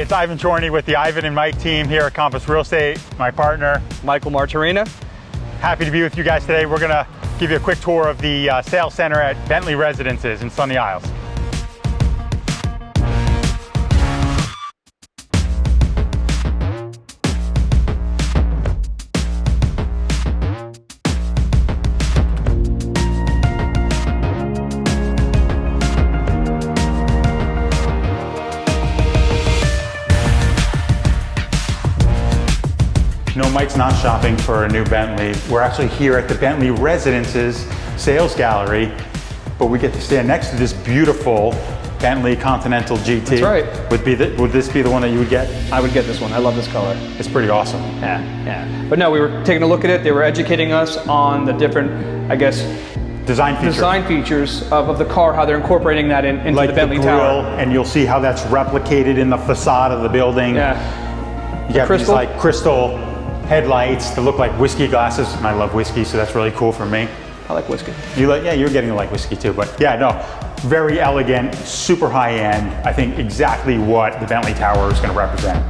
It's Ivan Chorney with the Ivan and Mike team here at Condos Real Estate. My partner, Michael Martorina. Happy to be with you guys today. We're gonna give you a quick tour of the sales center at Bentley Residences in Sunny Isles. No, Mike's not shopping for a new Bentley. We're actually here at the Bentley Residences sales gallery, but we get to stand next to this beautiful Bentley Continental GT. That's right. Would this be the one that you would get? I would get this one. I love this color. It's pretty awesome. Yeah. But no, we were taking a look at it. They were educating us on the different, I guess, Design features of the car, how they're incorporating that into like the Bentley the grill, tower. and you'll see how that's replicated in the facade of the building. Yeah. You got crystal. these like crystal headlights that look like whiskey glasses, and I love whiskey, so that's really cool for me. I like whiskey. Yeah, you're getting to like whiskey too, but yeah, no, very elegant, super high end. I think exactly what the Bentley Tower is going to represent.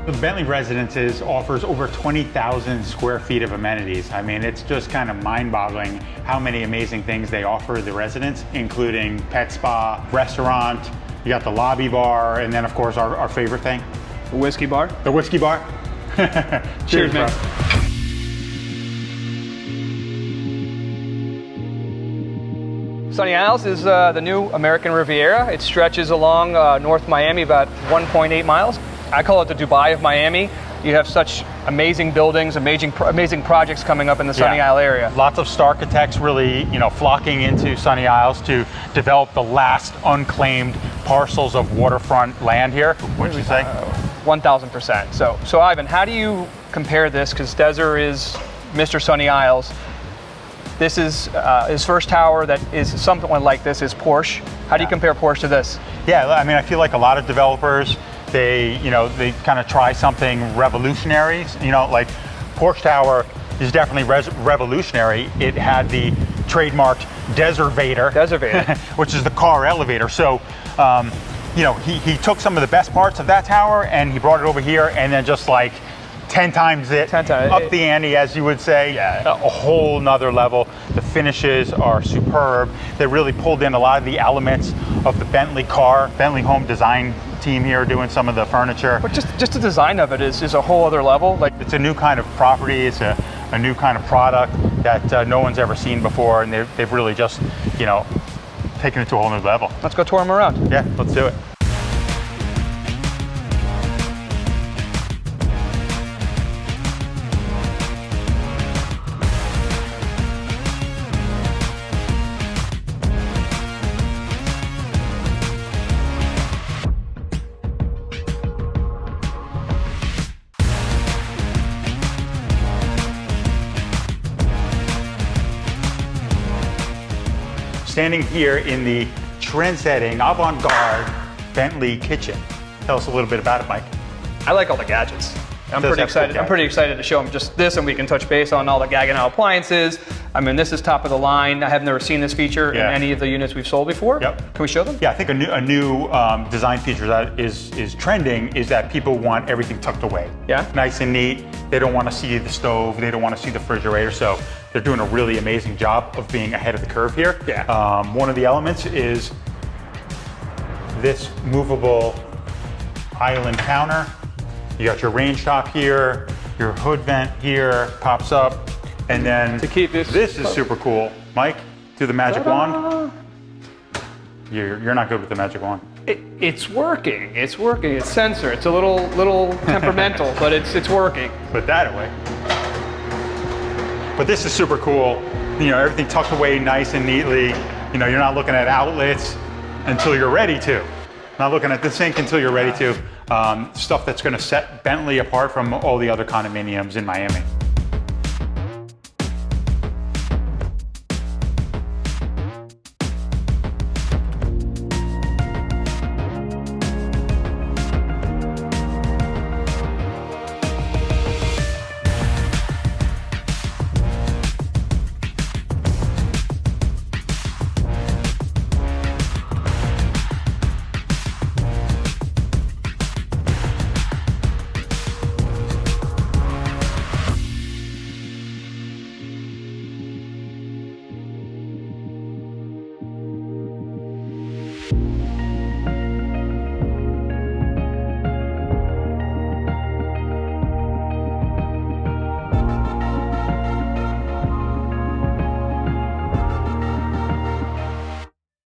The Bentley Residences offers over 20,000 square feet of amenities. I mean, it's just kind of mind-boggling how many amazing things they offer the residents, including pet spa, restaurant, you got the lobby bar, and then of course our favorite thing. The whiskey bar. The whiskey bar. Cheers, man. Sunny Isles is the new American Riviera. It stretches along North Miami about 1.8 miles. I call it the Dubai of Miami. You have such amazing buildings, amazing projects coming up in the Sunny Isle area. Lots of starchitects really, flocking into Sunny Isles to develop the last unclaimed parcels of waterfront land here. Wouldn't you say? 1,000%. So Ivan, how do you compare this? Because Desert is Mr. Sunny Isles. This is his first tower that is something like this is Porsche. How do you compare Porsche to this? Yeah, I mean, I feel like a lot of developers, they kind of try something revolutionary. Like Porsche Tower is definitely revolutionary. It had the trademarked Deservator, which is the car elevator. So, he took some of the best parts of that tower and he brought it over here, and then just like 10 times it, up the ante, as you would say. Yeah. A whole nother level. The finishes are superb. They really pulled in a lot of the elements of the Bentley home design team here doing some of the furniture. But just the design of it is a whole other level. Like, it's a new kind of property. It's a new kind of product that no one's ever seen before, and they've really just taken it to a whole new level. Let's go tour them around. Yeah, let's do it. Standing here in the trend-setting, avant-garde Bentley kitchen. Tell us a little bit about it, Mike. I like all the gadgets. I'm pretty excited. I'm pretty excited to show them just this, and we can touch base on all the Gaggenau appliances. I mean, this is top of the line. I have never seen this feature in any of the units we've sold before. Yep. Can we show them? Yeah, I think a new design feature that is trending is that people want everything tucked away. Yeah. Nice and neat. They don't want to see the stove. They don't want to see the refrigerator. So they're doing a really amazing job of being ahead of the curve here. Yeah. One of the elements is this movable island counter. You got your range top here, your hood vent here, pops up, and then to keep this is super cool. Mike, do the magic wand. You're not good with the magic wand. It's working. It's working. It's sensor. It's a little temperamental, but it's working. Put that away. But this is super cool. Everything tucked away nice and neatly. You're not looking at outlets until you're ready to. Not looking at the sink until you're ready to. Stuff that's going to set Bentley apart from all the other condominiums in Miami.